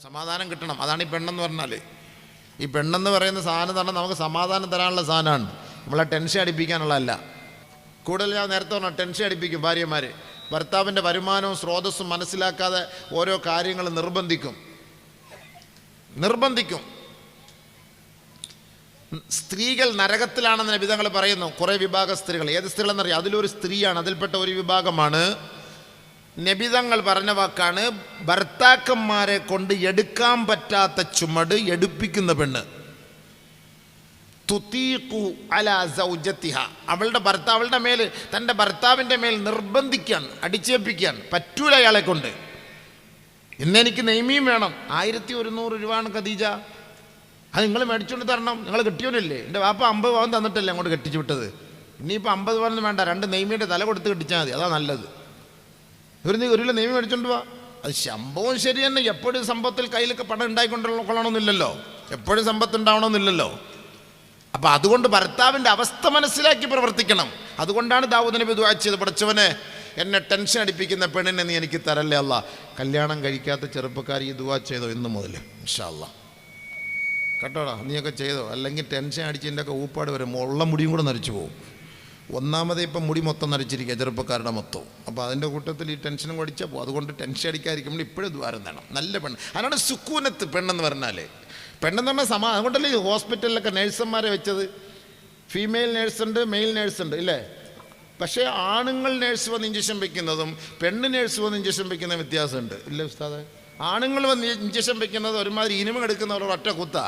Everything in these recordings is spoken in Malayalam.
സമാധാനം കിട്ടണം. അതാണ് ഈ പെണ്ണെന്ന് പറഞ്ഞാൽ. ഈ പെണ്ണെന്ന് പറയുന്ന സാധനം തന്നെ നമുക്ക് സമാധാനം തരാനുള്ള സാധനമാണ്, നമ്മളെ ടെൻഷൻ അടിപ്പിക്കാനുള്ളതല്ല. കൂടുതൽ ഞാൻ നേരത്തെ പറഞ്ഞ ടെൻഷൻ അടിപ്പിക്കും ഭാര്യമാർ. ഭർത്താവിൻ്റെ വരുമാനവും സ്രോതസ്സും മനസ്സിലാക്കാതെ ഓരോ കാര്യങ്ങൾ നിർബന്ധിക്കും. സ്ത്രീകൾ നരകത്തിലാണെന്ന് നബിതങ്ങൾ പറയുന്നു. കുറേ വിഭാഗം സ്ത്രീകൾ. ഏത് സ്ത്രീകളെന്നറിയാം? അതിലൊരു സ്ത്രീയാണ്, അതിൽപ്പെട്ട ഒരു വിഭാഗമാണ്. നബിതങ്ങൾ പറഞ്ഞ വാക്കാണ്, ഭർത്താക്കന്മാരെ കൊണ്ട് എടുക്കാൻ പറ്റാത്ത ചുമട് എടുപ്പിക്കുന്ന പെണ്ണ്. തുതീഖു അലാ സൗജത്തിഹ, അവളുടെ മേൽ, തൻ്റെ ഭർത്താവിൻ്റെ മേൽ നിർബന്ധിക്കാൻ, അടിച്ചേൽപ്പിക്കാൻ പറ്റൂല അയാളെ കൊണ്ട്. ഇന്നെനിക്ക് നെയ്മീൻ വേണം, 1100 രൂപയാണ് ഖദീജ, അത് നിങ്ങൾ മേടിച്ചുകൊണ്ട് തരണം, നിങ്ങൾ കെട്ടിയോനല്ലേ, എൻ്റെ വാപ്പ 50 പവൻ തന്നിട്ടല്ലേ അങ്ങോട്ട് കെട്ടിച്ചു വിട്ടത്, ഇനിയിപ്പോൾ 50 പവനൊന്നും വേണ്ട, 2 നെയ്മീൻ്റെ തല കൊടുത്ത് കെട്ടിച്ചാൽ മതി, അതാ നല്ലത്. ഒരു കിലോ നെയ്മീൻ മേടിച്ചോണ്ട് പോവാ. അത് സംഭവം ശരി തന്നെ. എപ്പോഴും സമ്പത്തിൽ കയ്യിലൊക്കെ പണം ഉണ്ടായിക്കൊള്ളണമെന്നില്ലല്ലോ, എപ്പോഴും സമ്പത്ത് ഉണ്ടാവണമെന്നില്ലല്ലോ. അപ്പം അതുകൊണ്ട് ഭർത്താവിൻ്റെ അവസ്ഥ മനസ്സിലാക്കി പ്രവർത്തിക്കണം. അതുകൊണ്ടാണ് ദാവൂദ് നബി ദുആ ചെയ്ത്, പഠിച്ചവനെ എന്നെ ടെൻഷൻ അടിപ്പിക്കുന്ന പെണ്ണിനെ നീ എനിക്ക് തരല്ലേ അല്ലാ. കല്യാണം കഴിക്കാത്ത ചെറുപ്പക്കാർ ഈ ദുആ ചെയ്തോ ഇന്ന് മുതൽ ഇൻഷാ അല്ലാ, കേട്ടോടാ, നീയൊക്കെ ചെയ്തോ, അല്ലെങ്കിൽ ടെൻഷൻ അടിച്ചതിൻ്റെ ഒക്കെ ഊപ്പാട് വരും, ഉള്ള മുടിയും കൂടെ നരച്ചു പോകും. ഒന്നാമത് ഇപ്പം മുടി മൊത്തം നരച്ചിരിക്കുക ചെറുപ്പക്കാരുടെ മൊത്തവും. അപ്പോൾ അതിൻ്റെ കൂട്ടത്തിൽ ഈ ടെൻഷനും അടിച്ചാൽ പോകും. അതുകൊണ്ട് ടെൻഷൻ അടിക്കാതിരിക്കുമ്പോൾ ഇപ്പോഴും ദ്വാരം വേണം. നല്ല പെണ്ണ്, അതിനാണ് സുക്കൂനത്ത് പെണ്ണെന്ന് പറഞ്ഞാൽ. പെണ്ണെന്ന് പറഞ്ഞാൽ അതുകൊണ്ടല്ലേ ഈ ഹോസ്പിറ്റലിലൊക്കെ നേഴ്സന്മാരെ വെച്ചത്. ഫീമെയിൽ നേഴ്സുണ്ട്, മെയിൽ നേഴ്സുണ്ട് ഇല്ലേ? പക്ഷേ ആണുങ്ങൾ നേഴ്സ് വന്ന് ഇഞ്ചക്ഷൻ വെക്കുന്നതും പെണ്ണ് നേഴ്സ് വന്ന് ഇഞ്ചക്ഷൻ വെക്കുന്ന വ്യത്യാസമുണ്ട് ഇല്ലേ ഉസ്താദേ? ആണുങ്ങൾ വന്ന് ഇഞ്ചക്ഷൻ വെക്കുന്നത് ഒരുമാതിരി ഇനിമ എടുക്കുന്നവരോട് ഒറ്റ കുത്താ,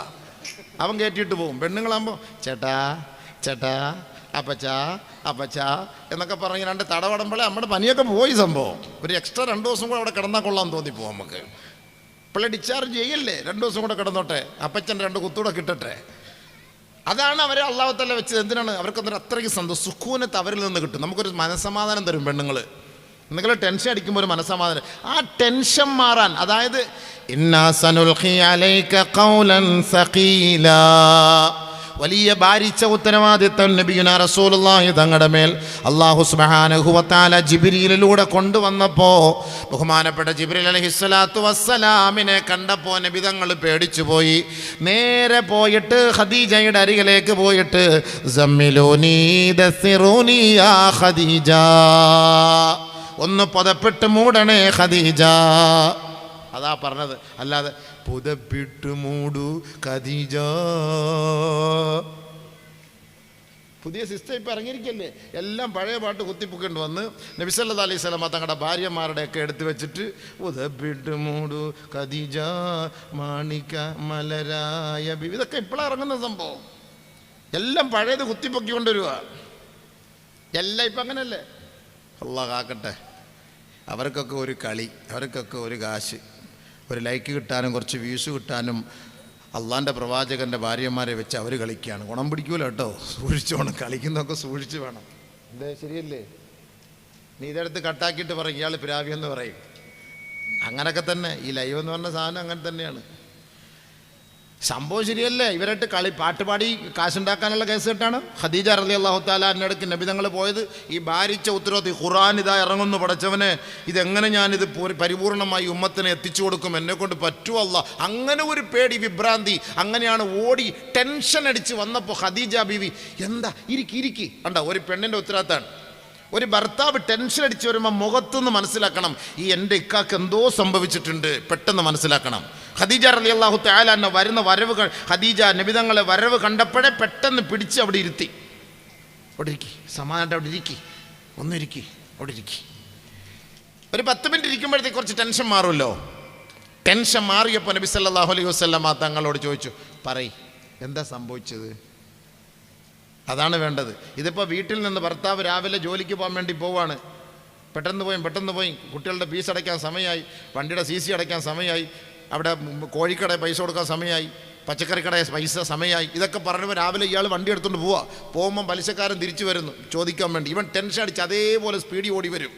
അവൻ കയറ്റിയിട്ട് പോകും. പെണ്ണുങ്ങളാകുമ്പോൾ ചേട്ടാ ചേട്ടാ അപ്പച്ച എന്നൊക്കെ പറഞ്ഞ് 2 തടവടമ്പോഴേ നമ്മുടെ പനിയൊക്കെ പോയി. സംഭവം ഒരു എക്സ്ട്രാ 2 ദിവസം കൂടെ അവിടെ കിടന്നാൽ കൊള്ളാൻ തോന്നിപ്പോവും നമുക്ക്. ഇപ്പോഴേ ഡിസ്ചാർജ് ചെയ്യല്ലേ, 2 ദിവസം കൂടെ കിടന്നോട്ടെ, അപ്പച്ചൻ്റെ 2 കുത്തൂടെ കിട്ടട്ടെ. അതാണ് അവരെ അല്ലാഹു തആല വെച്ചത്. എന്തിനാണ്? അവർക്കൊന്നൊരു അത്രയ്ക്ക് സന്തോഷം, സുക്കൂനത്ത് അവരിൽ നിന്ന് കിട്ടും. നമുക്കൊരു മനസ്സമാധാനം തരും പെണ്ണുങ്ങൾ. നിങ്ങൾ ടെൻഷൻ അടിക്കുമ്പോൾ ഒരു മനസ്സമാധാനം, ആ ടെൻഷൻ മാറാൻ. അതായത് ഇന്നാ സനുൽഖി അലൈക ഖൗലൻ സഖീലാ, വലിയ ഭാരിച്ച ഉത്തരവാദിത്തം നബിയുനാ റസൂലുള്ളാഹി തങ്ങളുടെ മേൽ അല്ലാഹു സുബ്ഹാനഹു വ തആല ജിബ്രീലിലൂടെ കൊണ്ടുവന്നപ്പോൾ ബഹുമാനപ്പെട്ട ജിബ്രീൽ അലൈഹിസ്സലാത്തു വസ്സലാമിനെ കണ്ടപ്പോൾ നബി തങ്ങൾ പേടിച്ചു പോയി. നേരെ പോയിട്ട് ഖദീജയുടെ അരികിലേക്ക് പോയിട്ട് സമ്മിലൂനി ദസിറൂനി യാ ഖദീജ, ഒന്ന് പുതപ്പിട്ട് മൂടണേ ഖദീജ. അതാ പറഞ്ഞത്, അല്ലാതെ പുതപ്പിട്ട് മൂടു ഖദീജ. പുതിയ സിസ്റ്റം ഇപ്പം ഇറങ്ങിയിരിക്കല്ലേ, എല്ലാം പഴയ പാട്ട് കുത്തിപ്പൊക്കേണ്ടി വന്ന് നബി സല്ലല്ലാഹു അലൈഹി വസല്ലം തങ്ങളുടെ ഭാര്യമാരുടെയൊക്കെ എടുത്തു വെച്ചിട്ട് പുതപ്പിട്ട് മൂടു ഖദീജ മാണിക്ക മലരായ ബിവി, ഇതൊക്കെ ഇപ്പോഴാണ് ഇറങ്ങുന്ന സംഭവം. എല്ലാം പഴയത് കുത്തിപ്പൊക്കിക്കൊണ്ടുവരിക, എല്ലാം ഇപ്പം അങ്ങനെയല്ലേ. അല്ലാഹ് കാക്കട്ടെ. അവർക്കൊക്കെ ഒരു കളി, അവർക്കൊക്കെ ഒരു കാശ്, ഒരു ലൈക്ക് കിട്ടാനും കുറച്ച് വ്യൂസ് കിട്ടാനും അള്ളാൻ്റെ പ്രവാചകൻ്റെ ഭാര്യമാരെ വെച്ച് അവർ കളിക്കുകയാണ്. ഗുണം പിടിക്കൂല കേട്ടോ, സൂക്ഷിച്ചോണം. കളിക്കുന്നതൊക്കെ സൂക്ഷിച്ച് വേണം. എന്തേ ശരിയല്ലേ? നീ ഇതെടുത്ത് കട്ടാക്കിയിട്ട് പറയും ഇയാൾ പിരാവിയെന്ന് പറയും. അങ്ങനെയൊക്കെ തന്നെ ഈ ലൈവ് എന്ന് പറഞ്ഞ സാധനം അങ്ങനെ തന്നെയാണ്. സംഭവം ശരിയല്ലേ? ഇവരായിട്ട് പാട്ടുപാടി കാശുണ്ടാക്കാനുള്ള കേസ് കേട്ടാണ് ഖദീജ റളിയല്ലാഹു തആല അന്നടക്ക് നബി തങ്ങൾ പോയത്. ഈ ഭാരിച്ച ഉത്തരവാദിത്വം, ഖുർആൻ ഇതാ ഇറങ്ങുന്നു, പടച്ചവനെ ഇതെങ്ങനെ ഞാനിത് പരിപൂർണമായി ഉമ്മത്തിനെ എത്തിച്ചു കൊടുക്കും, എന്നെക്കൊണ്ട് പറ്റുമോ അല്ലാ. അങ്ങനെ ഒരു പേടി, വിഭ്രാന്തി. അങ്ങനെയാണ് ഓടി ടെൻഷൻ അടിച്ച് വന്നപ്പോൾ ഖദീജ ബീവി എന്താ ഇരിക്കി കണ്ട. ഒരു പെണ്ണിൻ്റെ ഉത്തരവാദിത്തമാണ്. ഒരു ഭർത്താവ് ടെൻഷൻ അടിച്ച് വരുമ്പോൾ മുഖത്തുനിന്ന് മനസ്സിലാക്കണം, ഈ എൻ്റെ ഇക്കാക്ക് എന്തോ സംഭവിച്ചിട്ടുണ്ട്, പെട്ടെന്ന് മനസ്സിലാക്കണം. ഖദീജ റളിയല്ലാഹു തആല എന്ന വരുന്ന വരവ്, ഖദീജ നബി തങ്ങളെ വരവ് കണ്ടപ്പോഴേ പെട്ടെന്ന് പിടിച്ച് അവിടെ ഇരുത്തി. അവിടെ ഇരിക്കി, സമാധാനമായിട്ട് അവിടെ ഇരിക്കി, ഒന്നിരിക്കി, അവിടെ ഇരിക്കി. ഒരു 10 മിനിറ്റ് ഇരിക്കുമ്പോഴത്തേക്ക് കുറച്ച് ടെൻഷൻ മാറുമല്ലോ. ടെൻഷൻ മാറിയപ്പോൾ നബി സല്ലല്ലാഹു അലൈഹി വസല്ലം തങ്ങളോട് ചോദിച്ചു, പറയ് എന്താ സംഭവിച്ചത്? അതാണ് വേണ്ടത്. ഇതിപ്പോൾ വീട്ടിൽ നിന്ന് ഭർത്താവ് രാവിലെ ജോലിക്ക് പോകാൻ വേണ്ടി പോവാണ്, പെട്ടെന്ന് പോയി, കുട്ടികളുടെ ഫീസ് അടയ്ക്കാൻ സമയമായി, വണ്ടിയുടെ CC അടയ്ക്കാൻ സമയമായി, അവിടെ കോഴിക്കടയിൽ പൈസ കൊടുക്കാൻ സമയമായി, പച്ചക്കറിക്കടയിൽ പൈസ സമയമായി. ഇതൊക്കെ പറഞ്ഞപ്പോൾ രാവിലെ ഇയാൾ വണ്ടി എടുത്തുകൊണ്ട് പോകുമ്പോൾ പലിശക്കാരൻ തിരിച്ചു വരുന്നു ചോദിക്കാൻ വേണ്ടി. ഇവൻ ടെൻഷൻ അടിച്ച് അതേപോലെ സ്പീഡിൽ ഓടി വരും.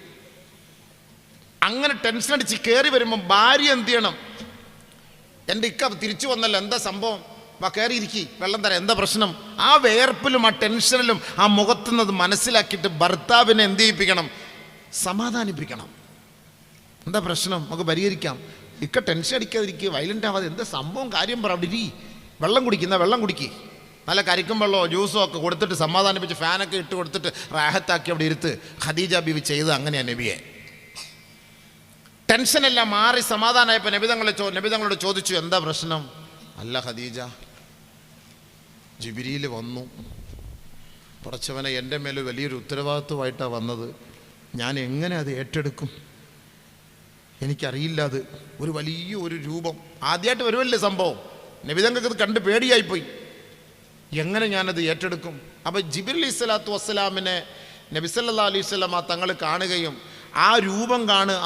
അങ്ങനെ ടെൻഷൻ അടിച്ച് കയറി വരുമ്പോൾ ഭാര്യ എന്ത് ചെയ്യണം? എൻ്റെ ഇക്ക തിരിച്ചു വന്നല്ലോ, എന്താ സംഭവം, വാ കയറി ഇരിക്കി, വെള്ളം തരാം, എന്താ പ്രശ്നം? ആ വേർപ്പിലും ആ ടെൻഷനിലും ആ മുഖത്തുനിന്നത് മനസ്സിലാക്കിയിട്ട് ഭർത്താവിനെ എന്ത് ചെയ്യിപ്പിക്കണം? സമാധാനിപ്പിക്കണം. എന്താ പ്രശ്നം, നമുക്ക് പരിഹരിക്കാം. ഇക്ക ടെൻഷൻ അടിക്കാതിരിക്കുക, വയലൻ്റ് ആവാതെ, എന്താ സംഭവം കാര്യം പറ, അവിടെ ഇരി, വെള്ളം കുടിക്കുക, നല്ല കരിക്കും വെള്ളമോ ജ്യൂസോ ഒക്കെ കൊടുത്തിട്ട് സമാധാനിപ്പിച്ച് ഫാനൊക്കെ ഇട്ട് കൊടുത്തിട്ട് റാഹത്താക്കി അവിടെ ഇരുത്ത്. ഖദീജ ബീവി ചെയ്ത് അങ്ങനെയാണ് നബിയെ. ടെൻഷനെല്ലാം മാറി സമാധാനമായപ്പോൾ നബിതങ്ങളോട് ചോദിച്ചു, എന്താ പ്രശ്നം? അല്ല ഖദീജ, ജിബ്രീൽ വന്നു, പടച്ചവനെ എൻ്റെ മേലെ വലിയൊരു ഉത്തരവാദിത്വമായിട്ടാണ് വന്നത്, ഞാൻ എങ്ങനെ അത് ഏറ്റെടുക്കും? എനിക്കറിയില്ല. അത് ഒരു വലിയൊരു രൂപം ആദ്യമായിട്ട് വരുമല്ലേ സംഭവം, നബിതങ്ങൾക്ക് ഇത് കണ്ട് പേടിയായിപ്പോയി, എങ്ങനെ ഞാനത് ഏറ്റെടുക്കും? അപ്പോൾ ജിബ്രീൽ അലൈഹിസ്സലാത്തു വസ്സലാമിനെ നബി സല്ലല്ലാഹു അലൈഹി വസല്ലം തങ്ങൾ കാണുകയും ആ രൂപം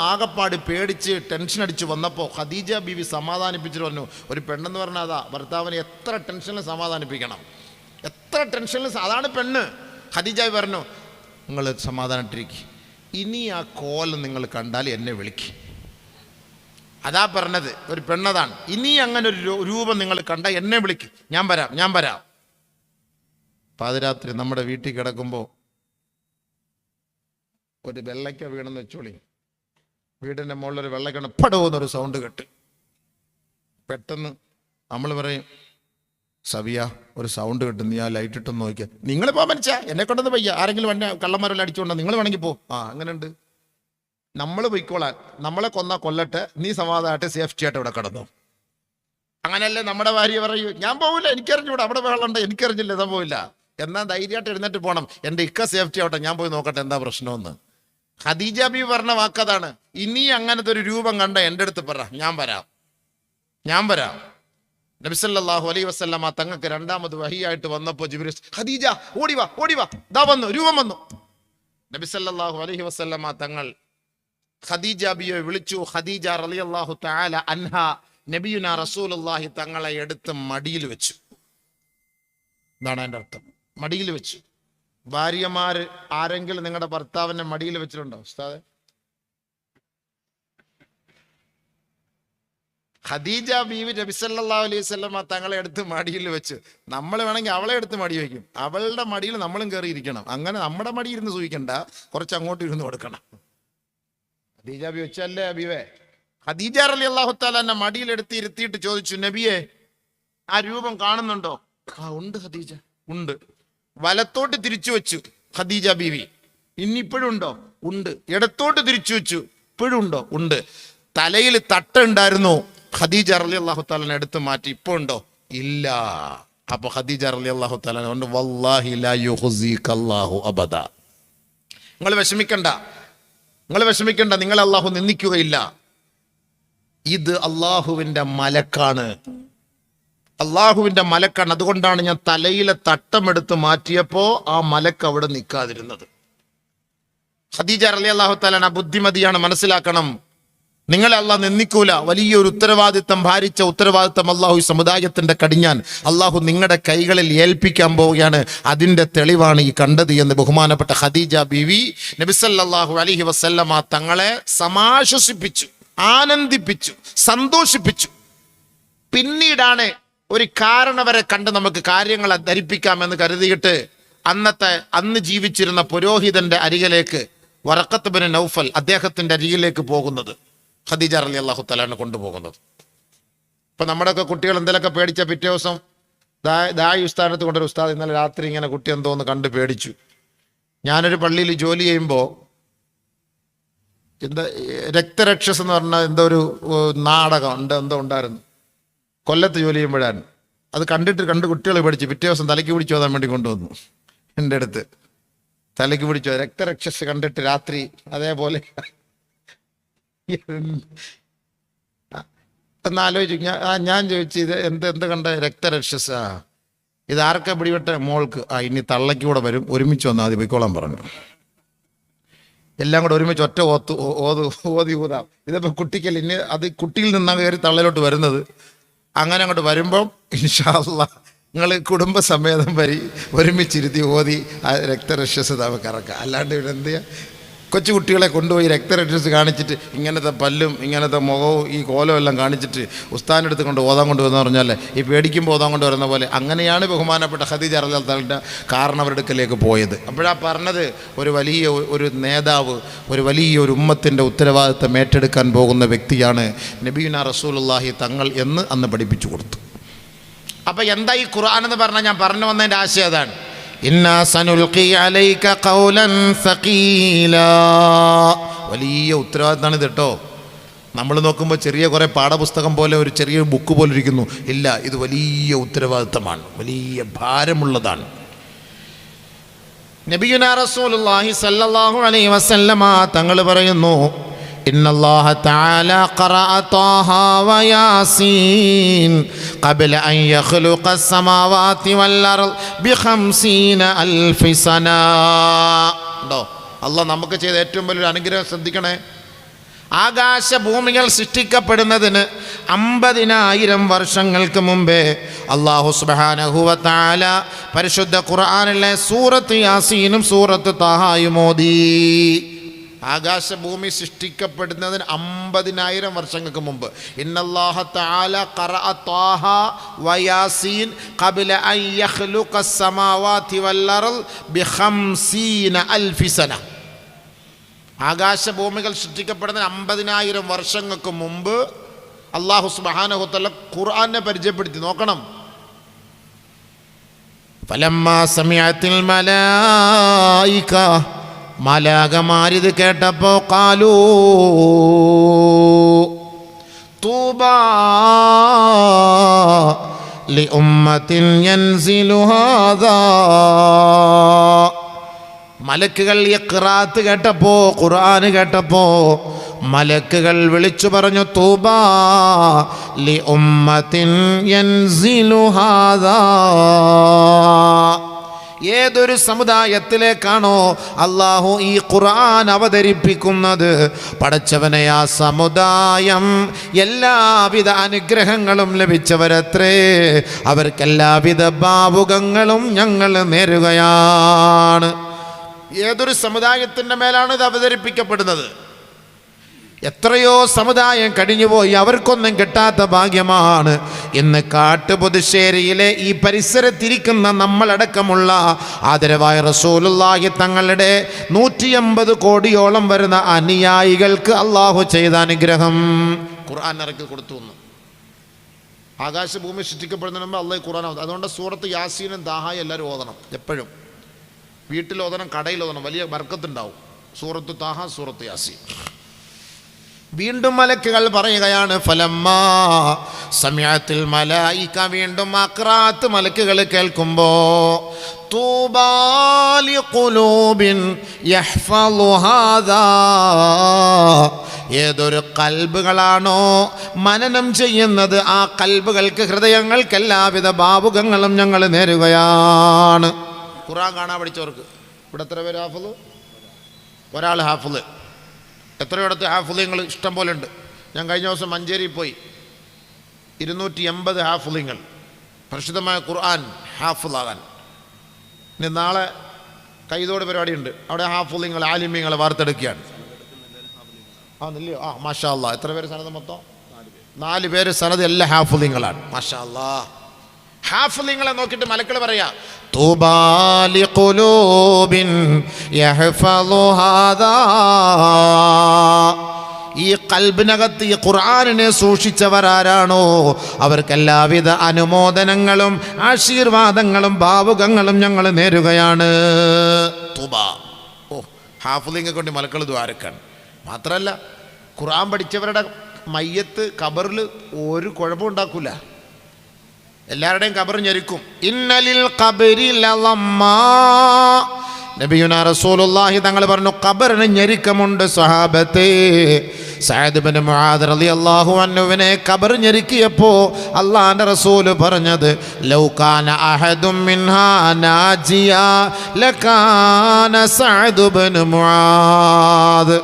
ആകപ്പാട് പേടിച്ച് ടെൻഷൻ അടിച്ച് വന്നപ്പോൾ ഖദീജ ബീവി സമാധാനിപ്പിച്ചിട്ട് പറഞ്ഞു, ഒരു പെണ്ണെന്ന് പറഞ്ഞാൽ അതാ, ഭർത്താവിനെ എത്ര ടെൻഷനിൽ സമാധാനിപ്പിക്കണം, എത്ര ടെൻഷനിൽ, അതാണ് പെണ്ണ്. ഖദീജ പറഞ്ഞു, നിങ്ങൾ സമാധാനിട്ടിരിക്കുക, ഇനി ആ കോലം നിങ്ങൾ കണ്ടാൽ എന്നെ വിളിക്കും. അതാ പറഞ്ഞത്, ഒരു പെണ്ണതാണ്. ഇനി അങ്ങനെ ഒരു രൂപം നിങ്ങൾ കണ്ടാൽ എന്നെ വിളിക്കും, ഞാൻ വരാം. പാതിരാത്രി നമ്മുടെ വീട്ടിൽ കിടക്കുമ്പോൾ ഒരു വെള്ളയ്ക്ക വീണെന്ന് വെച്ചോളി, വീടിൻ്റെ മുകളിലൊരു വെള്ളയ്ക്കാണ് പടവുന്നൊരു സൗണ്ട് കേട്ട്, പെട്ടെന്ന് നമ്മൾ പറയും, സവിയ ഒരു സൗണ്ട് കേട്ട്, നീ ആ ലൈറ്റ് ഇട്ടൊന്ന് നോക്കിയാൽ, നിങ്ങളിപ്പോൾ മരിച്ചാ എന്നെ കൊണ്ടൊന്ന് വയ്യ, ആരെങ്കിലും വന്നെ കള്ളന്മാരെല്ലാം അടിച്ചുകൊണ്ടോ, നിങ്ങൾ വേണമെങ്കിൽ പോ. അങ്ങനെയുണ്ട്, നമ്മൾ പൊയ്ക്കോളാൻ, നമ്മളെ കൊല്ലട്ടെ, നീ സമാധാനമായിട്ട് സേഫ്റ്റി ആയിട്ട് ഇവിടെ കിടന്നു. അങ്ങനെയല്ലേ നമ്മുടെ ഭാര്യ പറയൂ, ഞാൻ പോവില്ല, എനിക്കറിഞ്ഞൂടെ, അവിടെ വെള്ളമുണ്ട്, എനിക്കറിഞ്ഞില്ല, സംഭവമില്ല, എന്നാൽ ധൈര്യമായിട്ട് എഴുന്നേറ്റ് പോകണം, എൻ്റെ ഇക്ക സേഫ്റ്റി ആവട്ടെ, ഞാൻ പോയി നോക്കട്ടെ എന്താ പ്രശ്നമെന്ന്. ഖദീജ ബീവി പറഞ്ഞ വാക്കതാണ്, ഇനി അങ്ങനത്തെ ഒരു രൂപം കണ്ട എൻ്റെ അടുത്ത് പറ, ഞാൻ വരാം. നബി സല്ലല്ലാഹു അലൈഹി വസല്ലമ തങ്ങൾക്ക് രണ്ടാമത് വഹിയായിട്ട് വന്നപ്പോൾ ജിബ്രീൽ, ഖദീജ ഓടിവാ, ദാ വന്നു, രൂപം വന്നു. നബി സല്ലല്ലാഹു അലൈഹി വസല്ലമ തങ്ങൾ ഖദീജ ബിയെ വിളിച്ചു. ഖദീജ റളിയല്ലാഹു തആല അൻഹ നബിയുനാ റസൂലുള്ളാഹി തങ്ങളെ എടുത്ത് മടിയിൽ വെച്ചു. എന്താണ് അതിൻ്റെ അർത്ഥം? മടിയിൽ വെച്ചു. ഭാര്യമാര് ആരെങ്കിലും നിങ്ങളുടെ ഭർത്താവിനെ മടിയിൽ വെച്ചിട്ടുണ്ടോ ഉസ്താദെ? ഖദീജ ബീവി നബി സല്ലല്ലാഹു അലൈഹി വസല്ലമ തങ്ങളെ എടുത്ത് മടിയിൽ വെച്ച്, നമ്മൾ വേണമെങ്കിൽ അവളെ എടുത്ത് മടി വയ്ക്കും, അവളുടെ മടിയിൽ നമ്മളും കയറിയിരിക്കണം. അങ്ങനെ നമ്മുടെ മടിയിൽ ഇരുന്ന് സൂഹിക്കണ്ട, കുറച്ച് അങ്ങോട്ട് ഇരുന്ന് കൊടുക്കണം. ഖദീജ ബി വെച്ചല്ലേ അബീവേ? ഖദീജ റളിയല്ലാഹു തആല എന്നെ മടിയിലെടുത്ത് ഇരുത്തിയിട്ട് ചോദിച്ചു, നബിയെ ആ രൂപം കാണുന്നുണ്ടോ? ഉണ്ട് ഖദീജ, ഉണ്ട്. വലത്തോട്ട് തിരിച്ചു വെച്ചു ഖദീജ ബീവി, ഇന്നിപ്പോഴും ഉണ്ടോ? ഉണ്ട്. ഇടത്തോട്ട് തിരിച്ചു വെച്ചു, ഇപ്പോഴും ഉണ്ടോ? ഉണ്ട്. തലയിൽ തട്ടുണ്ടായിരുന്നു, ഖദീജ റളിയല്ലാഹു തആല എടുത്ത് മാറ്റി, ഇപ്പൊ ഉണ്ടോ? ഇല്ല. അപ്പൊ ഖദീജ റളിയല്ലാഹു തആല വല്ലാഹി ലാ യുഖ്സികല്ലാഹു അബദ, നിങ്ങൾ വിഷമിക്കണ്ട, നിങ്ങളെ അള്ളാഹു നിന്ദിക്കുകയില്ല. ഇത് അള്ളാഹുവിന്റെ മലക്കാണ്, അതുകൊണ്ടാണ് ഞാൻ തലയിലെ തട്ടമെടുത്ത് മാറ്റിയപ്പോ ആ മലക്ക് അവിടെ നിൽക്കാതിരുന്നത്. ഖദീജ റളിയല്ലാഹു തആല ബുദ്ധിമതിയാണ്, മനസ്സിലാക്കണം. നിങ്ങളെ അള്ളാഹ് നിന്ദിക്കൂല. വലിയൊരു ഉത്തരവാദിത്തം, ഭാരിച്ച ഉത്തരവാദിത്തം അള്ളാഹു ഈ സമുദായത്തിന്റെ കടിഞ്ഞാൻ അള്ളാഹു നിങ്ങളുടെ കൈകളിൽ ഏൽപ്പിക്കാൻ പോവുകയാണ്. അതിന്റെ തെളിവാണ് ഈ കണ്ടത് എന്ന് ബഹുമാനപ്പെട്ട ഖദീജ ബീവി നബി സല്ലല്ലാഹു അലൈഹി വസല്ലമ തങ്ങളെ സമാശ്വസിപ്പിച്ചു, ആനന്ദിപ്പിച്ചു, സന്തോഷിപ്പിച്ചു. പിന്നീടാണ് ഒരു കാരണവരെ കണ്ട് നമുക്ക് കാര്യങ്ങളെ ധരിപ്പിക്കാമെന്ന് കരുതിയിട്ട് അന്ന് ജീവിച്ചിരുന്ന പുരോഹിതന്റെ അരികിലേക്ക് വറഖത്ത് ബിൻ നൗഫൽ അദ്ദേഹത്തിന്റെ അരികിലേക്ക് പോകുന്നത്, ഖദീജ റളിയല്ലാഹു തആല കൊണ്ടുപോകുന്നത്. ഇപ്പൊ നമ്മുടെയൊക്കെ കുട്ടികൾ എന്തെങ്കിലുമൊക്കെ പേടിച്ച പിറ്റേ ദിവസം ദായി ഉസ്താദത്ത് കൊണ്ടൊരു ഉസ്താദ് ഇന്നലെ രാത്രി ഇങ്ങനെ കുട്ടി എന്തോന്ന് കണ്ട് പേടിച്ചു. ഞാനൊരു പള്ളിയിൽ ജോലി ചെയ്യുമ്പോൾ രക്തരക്ഷസ് എന്ന് പറഞ്ഞ എന്തോ ഒരു നാടകം എന്തോ ഉണ്ടായിരുന്നു, കൊല്ലത്ത് ജോലി ചെയ്യുമ്പോഴാണ്. അത് കണ്ട് കുട്ടികൾ പേടിച്ചു. പിറ്റേ ദിവസം തലയ്ക്ക് പിടിച്ചു പോകാൻ വേണ്ടി കൊണ്ടുവന്നു എൻ്റെ അടുത്ത്. തലയ്ക്ക് പിടിച്ചു രക്തരക്ഷസ് കണ്ടിട്ട് രാത്രി അതേപോലെ എന്നാലോചിച്ചു. ഞാൻ ചോദിച്ചു, ഇത് എന്ത് കണ്ട രക്തരക്ഷസ്? ഇതാർക്കാ പിടിപെട്ട? മോൾക്ക്. ഇനി തള്ളയ്ക്ക് കൂടെ വരും, ഒരുമിച്ച് വന്നാൽ മതി, പോയിക്കോളാൻ പറഞ്ഞു. എല്ലാം കൂടെ ഒരുമിച്ച് ഒറ്റ ഓതി ഊതാം. ഇതിപ്പോൾ കുട്ടിക്കല്ല, ഇനി അത് കുട്ടിയിൽ നിന്നാണ് കയറി തള്ളയിലോട്ട് വരുന്നത്. അങ്ങനെ അങ്ങോട്ട് വരുമ്പം ഇൻഷാ അല്ലാഹ് നിങ്ങൾ കുടുംബസമേതം ഒരുമിച്ചിരുത്തി ഓതി ആ രക്തരക്ഷസ് നമുക്ക് ഇറക്കാം. അല്ലാണ്ട് ഇവിടെ എന്ത് ചെയ്യാം? കൊച്ചുകുട്ടികളെ കൊണ്ടുപോയി രക്തരക്ഷസ് കാണിച്ചിട്ട് ഇങ്ങനത്തെ പല്ലും ഇങ്ങനത്തെ മുഖവും ഈ കോലവും എല്ലാം കാണിച്ചിട്ട് ഉസ്താദിൻ്റെ അടുത്ത് കൊണ്ട് ഓതാൻ കൊണ്ടുവന്ന് പറഞ്ഞാൽ ഈ പേടിക്കുമ്പോൾ ഓതാൻ കൊണ്ടുവരുന്ന പോലെ അങ്ങനെയാണ് ബഹുമാനപ്പെട്ട ഖദീജ റളിയല്ലാഹു തആലയുടെ കാരണവരുടെ അടുക്കലേക്ക് പോയത്. അപ്പോഴാ പറഞ്ഞത് ഒരു നേതാവ് ഒരു വലിയൊരു ഉമ്മത്തിൻ്റെ ഉത്തരവാദിത്തം ഏറ്റെടുക്കാൻ പോകുന്ന വ്യക്തിയാണ് നബിയുനാ റസൂലുള്ളാഹി തങ്ങൾ എന്ന് അന്ന് പഠിപ്പിച്ചു കൊടുത്തു. അപ്പം എന്താ ഈ ഖുർആൻ എന്ന് പറഞ്ഞാൽ ഞാൻ പറഞ്ഞു വന്നതിൻ്റെ ആശയം അതാണ്. ഇന്നാ സനുൽഖി അലൈക ഖൗലൻ സഖീലാ. വലിയ ഉത്തരവാദിത്തമാണ് ഇത് കേട്ടോ. നമ്മൾ നോക്കുമ്പോൾ ചെറിയ കുറേ പാഠപുസ്തകം പോലെ ഒരു ചെറിയ ബുക്ക് പോലെ ഇരിക്കുന്നു. ഇല്ല, ഇത് വലിയ ഉത്തരവാദിത്തമാണ്, വലിയ ഭാരമുള്ളതാണ്. നബിയുനാ റസൂലുള്ളാഹി സ്വല്ലല്ലാഹു അലൈഹി വസല്ലമ തങ്ങൾ പറയുന്നു, ഇന്നല്ലാഹ തആല ഖറഅ ത്വാഹ വയാസീൻ ഖബ്ല അൻ യഖ്ലുഖ അസ്സമാവാതി വൽ അർദ് ബിഖംസീന അൽഫി സന. ണ്ടോ അല്ലാഹ് നമുക്ക് ചെയ്ത ഏറ്റവും വലിയൊരു അനുഗ്രഹം ശ്രദ്ധിക്കണേ. ആകാശഭൂമികൾ സൃഷ്ടിക്കപ്പെടുന്നതിന് 50,000 വർഷങ്ങൾക്ക് മുമ്പേ അല്ലാഹു സുബ്ഹാനഹു വ തആല പരിശുദ്ധ ഖുർആനിലെ സൂറത്ത് യാസീനും സൂറത്ത് താഹായും ഓതി. ആകാശഭൂമി സൃഷ്ടിക്കപ്പെടുന്നതിന് 50,000 വർഷങ്ങൾക്ക് മുമ്പ്. ഇന്നല്ലാഹ തആല ഖറഅ ത്വാഹ വയാസീൻ ഖബ്ല അൻ യഖ്ലുഖ അസ്സമാവാതി വൽ അർദ് ബിഖംസീന അൽഫി സന. ആകാശഭൂമികൾ സൃഷ്ടിക്കപ്പെടുന്നതിന് 50,000 വർഷങ്ങൾക്ക് മുമ്പ് അല്ലാഹു സുബ്ഹാനഹു തആല ഖുർആനെ പരിചയപ്പെടുത്തി. നോക്കണം. ഫലമ്മാ സമിഅത്തിൽ മലായിക, മലാകമാരിത് കേട്ടപ്പോൾ ഖാലൂ തൂബാ ലി ഉമ്മത്തിൻ യൻസിലു ഹാദാ. മലക്കുകൾ ഖിറാഅത്ത് കേട്ടപ്പോൾ, ഖുർആൻ കേട്ടപ്പോൾ മലക്കുകൾ വിളിച്ചു പറഞ്ഞു, തൂബാ ലി ഉമ്മത്തിൻ യൻസിലു ഹാദാ. ഏതൊരു സമുദായത്തിലേക്കാണോ അള്ളാഹു ഈ ഖുർആൻ അവതരിപ്പിക്കുന്നത്, പടച്ചവനെ ആ സമുദായം എല്ലാവിധ അനുഗ്രഹങ്ങളും ലഭിച്ചവരത്രേ. അവർക്കെല്ലാവിധ ഭാവുകങ്ങളും ഞങ്ങൾ നേരുകയാണ്. ഏതൊരു സമുദായത്തിൻ്റെ മേലാണ് ഇത് അവതരിപ്പിക്കപ്പെടുന്നത്. എത്രയോ സമുദായം കഴിഞ്ഞുപോയി, അവർക്കൊന്നും കിട്ടാത്ത ഭാഗ്യമാണ് ഇന്ന് കാട്ടുപുതുശ്ശേരിയിലെ ഈ പരിസരത്തിരിക്കുന്ന നമ്മളടക്കമുള്ള ആദരവായ റസൂലുള്ളാഹി തങ്ങളുടെ 150 കോടിയോളം വരുന്ന അനുയായികൾക്ക് അള്ളാഹു ചെയ്ത അനുഗ്രഹം. ഖുർആൻ ഇറക്കി കൊടുത്തു എന്ന്. ആകാശഭൂമി സൃഷ്ടിക്കപ്പെടുന്നതിന് മുമ്പ് അള്ളാഹു ഖുർആൻ. അതുകൊണ്ട് സൂറത്ത് യാസീനും ദാഹായും എല്ലാവരും ഓതണം. എപ്പോഴും വീട്ടിൽ ഓതണം, കടയിൽ ഓതണം, വലിയ ബർക്കത്തുണ്ടാവും. സൂറത്ത് താഹ, സൂറത്ത് യാസീൻ. വീണ്ടും മലക്കുകൾ പറയുകയാണ്, ഫലമ്മാ സമിഅത്തിൽ മലായിക, വീണ്ടും ഖിറാഅത്ത് മലക്കുകൾ കേൾക്കുമ്പോൾ തൂബാ ലിഖുലൂബിൻ യഹ്ഫളു ഹാദാ. ഏതൊരു കൽബുകളാണോ മനനം ചെയ്യുന്നത്, ആ കൽബുകൾക്ക്, ഹൃദയങ്ങൾക്ക് എല്ലാവിധ ഭാവുകങ്ങളും ഞങ്ങൾ നേരുകയാണ്. ഖുർആൻ കാണാൻ പഠിച്ചവർക്ക് ഇവിടെ എത്ര പേര് ഹാഫിള്? ഒരാൾ ഹാഫിള്. എത്രയിടത്ത് ഹാഫിളിങ്ങൾ ഇഷ്ടം പോലെ ഉണ്ട്. ഞാൻ കഴിഞ്ഞ ദിവസം മഞ്ചേരിയിൽ പോയി. 280 ഹാഫിളിങ്ങൾ പരിശുദ്ധമായ ഖുർആൻ ഹാഫിളാകാൻ. ഇനി നാളെ കൈതോട് പരിപാടിയുണ്ട്. അവിടെ ഹാഫിളിങ്ങൾ, ആലിമീങ്ങളെ വാർത്തെടുക്കുകയാണ്. നെല്ലിയോ? മാഷാ അല്ലാ. എത്ര പേര് സനത്? മൊത്തം 4 പേര് സനത്. എല്ലാ ഹാഫിളിങ്ങളാണ്. മാഷാ അല്ലാ. ഹാഫിളിങ്ങളെ നോക്കിയിട്ട് മലക്കൾ പറയാ, തൂബാ ലിഖുലൂബിൻ യഹ്ഫളു ഹാദാ. ഈ കൽബിനകത്ത് ഈ ഖുർആനിനെ സൂക്ഷിച്ചവരാരാണോ അവർക്ക് എല്ലാവിധ അനുമോദനങ്ങളും ആശീർവാദങ്ങളും ഭാവുകങ്ങളും ഞങ്ങൾ നേരുകയാണ്. തൂബാ. ഹാഫിളിങ്ങെ കൊണ്ട് മലക്കൾ ദ്വാരക്കാണ്. മാത്രമല്ല ഖുർആൻ പഠിച്ചവരുടെ മയ്യത്ത് ഖബറിൽ ഒരു കുഴപ്പം ഉണ്ടാക്കൂല. എല്ലാവരുടെയും ഖബർ ഞെരുക്കും. ഇന്നലിൽ ഖബരി ലളമ്മാ. നബിയുനാ റസൂലുള്ളാഹി തങ്ങൾ പറഞ്ഞു, ഖബറിന് ഞെരുക്കമുണ്ട് സഹാബത്തെ. സഅദ് ഇബ്നു മുആദ് റളിയല്ലാഹു അൻഹുവിനെ ഖബർ ഞെരുക്കിയപ്പോൾ അല്ലാഹുവിന്റെ റസൂൽ പറഞ്ഞത്, ലൗ കാന അഹദും മിൻഹാ നാജിയ ലകാന സഅദ് ഇബ്നു മുആദ്.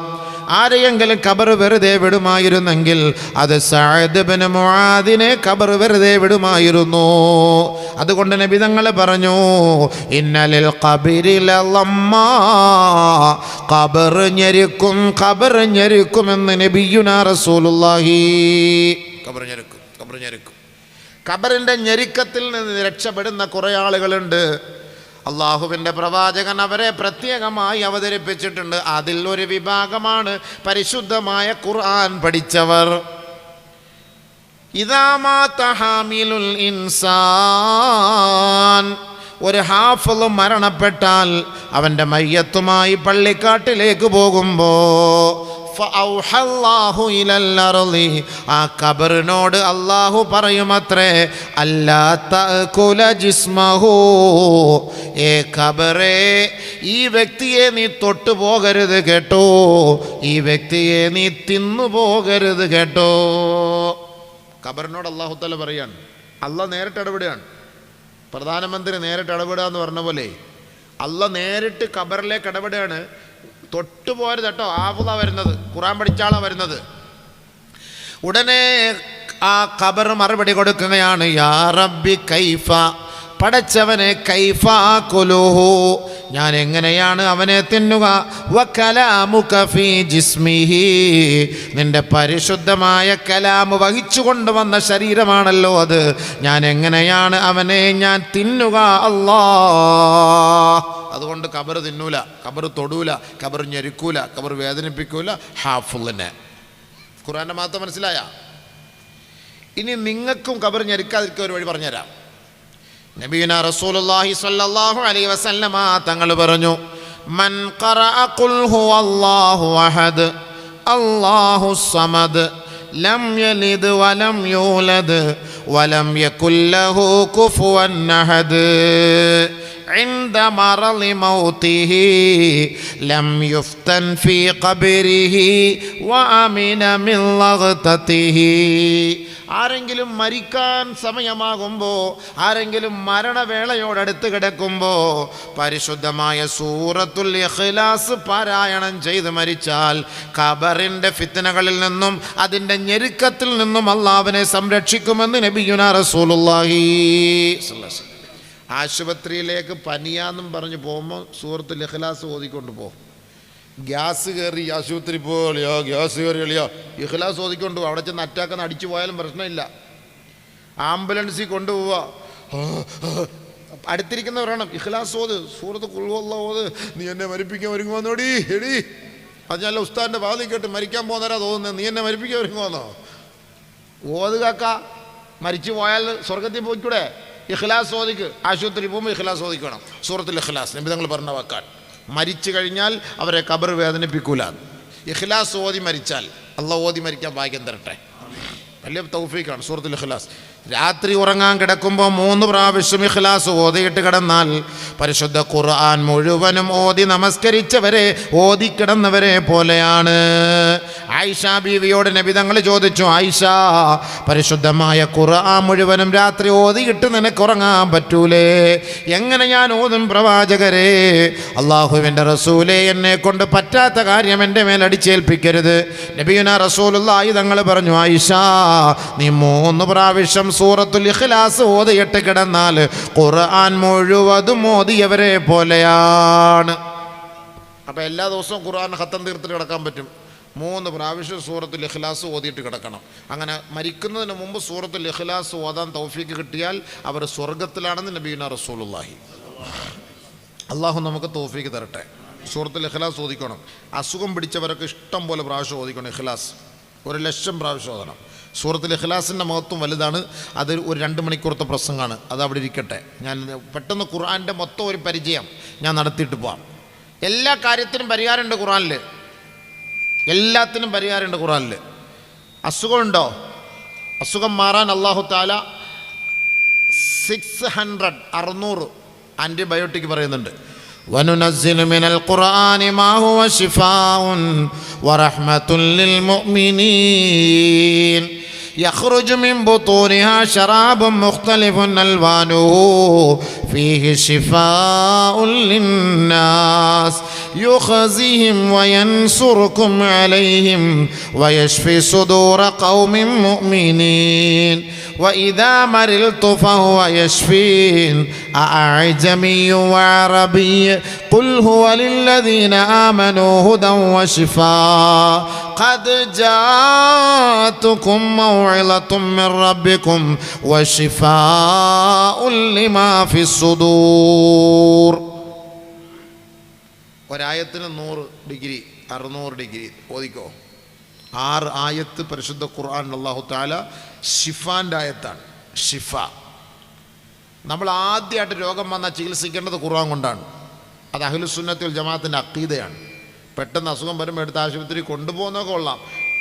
ആരെയെങ്കിലും ഖബർ വെറുതെ വിടുമായിരുന്നെങ്കിൽ അത് സഅദ് ഇബ്നു മുആദിനെ ഖബർ വെറുതെ വിടുമായിരുന്നു. അതുകൊണ്ട് നബി തങ്ങൾ പറഞ്ഞു, ഇന്നലിൽ ഖബരി ലളമ്മാ, ഖബർ ഞെരുക്കുമെന്ന് നബിയുനാ റസൂലുള്ളാഹി. ഖബർ ഞെരുക്കും. ഖബറിന്റെ ഞെരുക്കത്തിൽ നിന്ന് രക്ഷപ്പെടുന്ന കുറേ ആളുകളുണ്ട്. അള്ളാഹുവിൻ്റെ പ്രവാചകൻ അവരെ പ്രത്യേകമായി അവതരിപ്പിച്ചിട്ടുണ്ട്. അതിൽ ഒരു വിഭാഗമാണ് പരിശുദ്ധമായ ഖുർആൻ പഠിച്ചവർ. ഇദാ മാത ഹാമിലുൽ ഇൻസാൻ, ഒരു ഹാഫിള് മരണപ്പെട്ടാൽ അവൻ്റെ മയ്യത്തുമായി പള്ളിക്കാട്ടിലേക്ക് പോകുമ്പോൾ ഫഔഹല്ലാഹു ഇലൽ അർളി, ആ ഖബറിനോട് അല്ലാഹു പറയുമത്രേ, അല്ലാ തഅകുല ജിസ്മഹു, ഏ ഖബറേ, ഈ വ്യക്തിയെ നീ തൊട്ടു പോകരുത് കേട്ടോ, ഈ വ്യക്തിയെ നീ തിന്നു പോകരുത് കേട്ടോ. ഖബറിനോട് അല്ലാഹു തആല പറയാണ്. അല്ലാഹ് നേരിട്ട് ഇടപെടുകയാണ്. പ്രധാനമന്ത്രി നേരിട്ട് ഇടപെടുക എന്ന് പറഞ്ഞ പോലെ അല്ലാഹ് നേരിട്ട് ഖബറിലേക്ക് ഇടപെടുകയാണ്. തൊട്ടു പോരുത് കേട്ടോ. ആഫുള വരുന്നത്, ഖുർആൻ പഠിച്ചാളാ വരുന്നത്. ഉടനെ ആ ഖബർ മറുപടി കൊടുക്കുകയാണ്, യാ റബ്ബി കൈഫ, പടച്ചവനെ, കൈഫ കുലുഹു, ഞാൻ എങ്ങനെയാണ് അവനെ തിന്നുക, വകലാമുക ഫീ ജിസ്മിഹി, നിന്റെ പരിശുദ്ധമായ കലാം വഹിച്ചു കൊണ്ടുവന്ന ശരീരമാണല്ലോ അത്, ഞാൻ എങ്ങനെയാണ് അവനെ ഞാൻ തിന്നുക അല്ലാ. അതുകൊണ്ട് ഖബർ തിന്നൂല, ഖബർ തൊടൂല, ഖബർ ഞെരുക്കൂല, ഖബർ വേദനിപ്പിക്കൂല ഹാഫിളിനെ. ഖുർആന്റെ മാത്രം മനസ്സിലായ? ഇനി നിങ്ങൾക്കും ഖബർ ഞെരുക്കാതിരിക്കുക ഒരു വഴി പറഞ്ഞുതരാം. നബിയുനാ റസൂലുള്ളാഹി സ്വല്ലല്ലാഹു അലൈഹി വസല്ലമ തങ്ങൾ പറഞ്ഞു, മൻ ഖറഅ ഖുൽ ഹുവല്ലാഹു അഹദ് അല്ലാഹു സമദ് ലം യലിദ് വലം യൂലദ് വലം യകുൽ ലഹു കുഫുവൻ അഹദ് عند مرض موته لم يفتن في قبره وأمن من لغطته. ആരെങ്കിലും മരിക്കാൻ സമയമാകുമ്പോൾ, ആരെങ്കിലും മരണവേളയോടടുത്ത് കിടക്കുമ്പോൾ പരിശുദ്ധമായ സൂറത്തുൽ ഇഖ്ലാസ് പാരായണം ചെയ്ത് മരിച്ചാൽ ഖബറിൻ്റെ ഫിത്നകളിൽ നിന്നും അതിൻ്റെ ഞെരുക്കത്തിൽ നിന്നും അല്ലാഹു അവനെ സംരക്ഷിക്കുമെന്ന് നബിയുനാ റസൂലുള്ളാഹി സ്വല്ലല്ലാഹു അലൈഹി വസല്ലം. ആശുപത്രിയിലേക്ക് പനിയാന്നും പറഞ്ഞ് പോകുമ്പോൾ സൂറത്തുൽ ഇഖ്ലാസ് ഓതിക്കൊണ്ട് പോകും. ഗ്യാസ് കയറി ആശുപത്രി പോലെയോ, ഗ്യാസ് കയറിയോ, ഇഖ്ലാസ് ഓതിക്കൊണ്ട് പോകും. അവിടെ ചെന്ന് അറ്റാക്കെന്ന് അടിച്ചു പോയാലും പ്രശ്നമില്ല. ആംബുലൻസിൽ കൊണ്ടുപോവുക, അടുത്തിരിക്കുന്നവർ വേണം ഇഖ്ലാസ് ഓത്, സൂറത്ത് ഖുൽ ഹുവല്ലാഹു ഓത്, നീ എന്നെ മരിപ്പിക്കാൻ ഒരുങ്ങുവന്നോടി എടി. അത് ഞാൻ ഉസ്താദിൻ്റെ വാതിൽ കേട്ട് മരിക്കാൻ പോകുന്നവരാ തോന്നുന്നത്, നീ എന്നെ മരിപ്പിക്കാൻ ഒരുങ്ങുവന്നോ? ഓതുകാക്ക, മരിച്ചു പോയാൽ സ്വർഗത്തിൽ പോയിക്കൂടെ? ഇഖ്ലാസ് ഓതിക്ക്. ആശുപത്രി പോകുമ്പോൾ ഇഖ്ലാസ് ഓതിക്കണം, സൂറത്തുൽ ഇഖ്ലാസ്. നബി തങ്ങൾ പറഞ്ഞ വാക്കാൻ, മരിച്ചു കഴിഞ്ഞാൽ അവരെ ഖബർ വേദനിപ്പിക്കൂല. ഇഖ്ലാസ് ഓതി മരിച്ചാൽ അല്ലാഹു ഓതി മരിക്കാൻ ഭാഗ്യം തരട്ടെ. വലിയ തൗഫീഖാണ് സൂറത്തുൽ ഇഖ്ലാസ്. രാത്രി ഉറങ്ങാൻ കിടക്കുമ്പോൾ 3 പ്രാവശ്യം ഇഖ്ലാസ് ഓതിയിട്ട് കിടന്നാൽ പരിശുദ്ധ ഖുർആൻ മുഴുവനും ഓതി നമസ്കരിച്ചവരെ, ഓതിക്കിടന്നവരെ പോലെയാണ്. ആയിഷ ബീവിയോട് നബി തങ്ങൾ ചോദിച്ചു, ആയിഷ, പരിശുദ്ധമായ ഖുർആൻ മുഴുവനും രാത്രി ഓതിയിട്ട് നിനക്ക് ഉറങ്ങാൻ പറ്റൂലേ? എങ്ങനെ ഞാൻ ഓതും പ്രവാചകരെ? അള്ളാഹുവിൻ്റെ റസൂലേ, എന്നെ കൊണ്ട് പറ്റാത്ത കാര്യം എൻ്റെ മേൽ അടിച്ചേൽപ്പിക്കരുത്. നബിയുനാ റസൂലുള്ളാഹി തങ്ങൾ പറഞ്ഞു, ആയിഷ, നീ 3 പ്രാവശ്യം സൂറത്തുൽ ഇഖ്ലാസ് ഓതിയിട്ട് കിടന്നാൽ ഖുർആൻ മുഴുവതും ഓതിയവരെ പോലെയാണ്. അപ്പം എല്ലാ ദിവസവും ഖുർആൻ ഖത്തം തീർത്തിട്ട് കിടക്കാൻ പറ്റും. 3 പ്രാവശ്യം സൂറത്തുൽ ഇഖ്ലാസ് ഓതിയിട്ട് കിടക്കണം. അങ്ങനെ മരിക്കുന്നതിന് മുമ്പ് സൂറത്തുൽ ഇഖ്ലാസ് ഓതാൻ തൗഫീക്ക് കിട്ടിയാൽ അവർ സ്വർഗത്തിലാണെന്ന് നബിയുനാ റസൂലുള്ളാഹി. അള്ളാഹു നമുക്ക് തൗഫീക്ക് തരട്ടെ. സൂറത്തുൽ ഇഖ്ലാസ് ഓതിക്കണം. അസുഖം പിടിച്ചവരൊക്കെ ഇഷ്ടം പോലെ പ്രാവശ്യം ഓതിക്കണം. ഇഖ്ലാസ് 1,00,000 പ്രാവശ്യം ഓതണം. സൂറത്തുൽ ഇഖ്ലാസിൻ്റെ മഹത്വം വലുതാണ്. അത് ഒരു 2 മണിക്കൂറത്തെ പ്രസംഗമാണ്. അത് അവിടെ ഇരിക്കട്ടെ. ഞാൻ പെട്ടെന്ന് ഖുർആൻ്റെ മൊത്തം ഒരു പരിചയം ഞാൻ നടത്തിയിട്ട് പോവാം. എല്ലാ കാര്യത്തിനും പരിഹാരമുണ്ട് ഖുർആനിൽ, എല്ലാത്തിനും പരിഹാരമുണ്ട് ഖുർആനിൽ. അസുഖമുണ്ടോ? അസുഖം മാറാൻ അല്ലാഹു തആല 600 ആൻറ്റിബയോട്ടിക് പറയുന്നുണ്ട്. وَنُنَزِّلُ مِنَ الْقُرْآنِ مَا هُوَ شِفَاءٌ وَرَحْمَةٌ لِلْمُؤْمِنِينَ. يخرج من بطونها شراب مختلف ألوانه فيه شفاء للناس يخزيهم وينصركم عليهم ويشفي صدور قوم مؤمنين وإذا مرضت فهو يشفين أعجمي وعربي قل هو للذين آمنوا هدى وشفاء قد جاءتكم موعظة من ربكم وشفاء لما في الصدور. ഒരായത്തിന് 100 ഡിഗ്രി 600 ഡിഗ്രി ഓതിക്കോ. 6 ആയത്ത് പരിശുദ്ധ ഖുർആൻ അല്ലാഹു തആല ഷിഫാൻ്റെ ആയത്താണ്. ഷിഫ. നമ്മൾ ആദ്യമായിട്ട് രോഗം വന്നാൽ ചികിത്സിക്കേണ്ടത് ഖുർആൻ കൊണ്ടാണ്. അത് അഹ്ലുസുന്നത്തി വൽ ജമാഅത്തിൻ്റെ അഖീദയാണ്. പെട്ടെന്ന് അസുഖം വരുമ്പോൾ എടുത്ത് ആശുപത്രി കൊണ്ടുപോകുന്നതൊക്കെ കൊള്ളാം.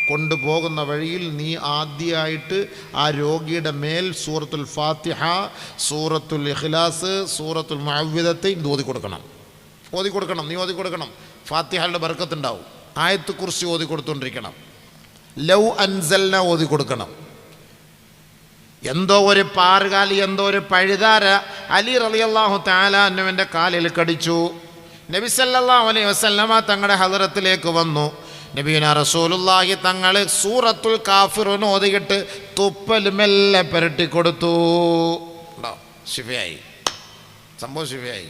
കൊണ്ടുപോകുന്ന വഴിയിൽ നീ ആദ്യമായിട്ട് ആ രോഗിയുടെ മേൽ സൂറത്തുൽ ഫാത്തിഹ, സൂറത്തുൽ ഇഖ്ലാസ്, സൂറത്തുൽ മുഅവ്വിദത്തൈൻ ഓതി കൊടുക്കണം. നീ ഓതി കൊടുക്കണം. ഫാത്തിഹയുടെ ബർക്കത്തുണ്ടാവും. ആയത്ത് കുർസി ഓതി കൊടുത്തുകൊണ്ടിരിക്കണം. ലൗ അൻസൽന ഓതി കൊടുക്കണം. എന്തോ ഒരു പാറുകാലി, എന്തോ ഒരു പഴുതാര അലി റളിയല്ലാഹു തആല അൻഹുവിൻ്റെ കാലിൽ കടിച്ചു. നബി സല്ലല്ലാഹു അലൈഹി വസല്ലമ തങ്ങളുടെ ഹദറത്തിലേക്ക് വന്നു. നബിയുന റസൂലുള്ളാഹി തങ്ങൾ സൂറത്തുൽ കാഫിറൂൻ ഓതിയിട്ട് തുപ്പൽ മെല്ലെ പുരട്ടി കൊടുത്തു. ശിഫയായി, സംഭവം ശിഫയായി.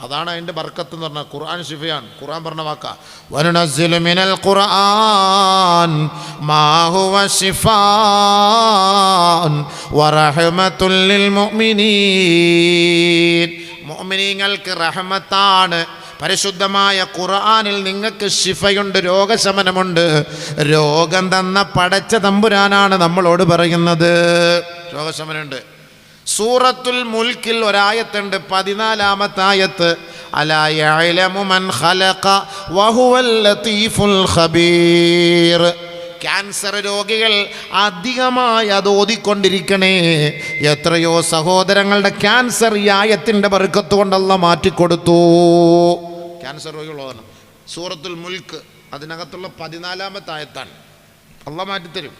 അതാണ് അതിൻ്റെ ബർക്കത്ത് എന്ന് പറഞ്ഞാൽ. ഖുർആൻ ശിഫയാണ്. ഖുർആൻ പറഞ്ഞ വാക്കാ വനുനസ്സിലു മിനൽ ഖുർആൻ മാ ഹുവ ശിഫാഉൻ വറഹ്മത്തുൽ ലിൽ മുഅ്മിനീൻ. മുഅ്മിനീങ്ങൾക്ക് റഹ്മത്താണ്. പരിശുദ്ധമായ ഖുർആനിൽ നിങ്ങൾക്ക് ശിഫയുണ്ട്, രോഗശമനമുണ്ട്. രോഗം തന്ന പടച്ച തമ്പുരാനാണ് നമ്മളോട് പറയുന്നത്. രോഗശമനമുണ്ട്. സൂറത്തുൽ മുൽക്കിൽ ഒരായത്തുണ്ട്, 14-ാമത്തെ ആയത്ത്. അലാ യഅലമു മൻ ഖലഖ വഹുവൽ ലതീഫുൽ ഖബീർ. ക്യാൻസർ രോഗികൾ അധികമായി അത് ഓതിക്കൊണ്ടിരിക്കണേ. എത്രയോ സഹോദരങ്ങളുടെ ക്യാൻസർ ഈ ആയത്തിൻ്റെ ബർക്കത്ത് കൊണ്ടല്ല മാറ്റിക്കൊടുത്തു. ക്യാൻസർ രോഗികൾ ഓതണം. സൂറത്തുൽ മുൽക്ക് അതിനകത്തുള്ള 14-ാമത്തെ ആയത്താണ്. അള്ളാഹ് മാറ്റിത്തരും.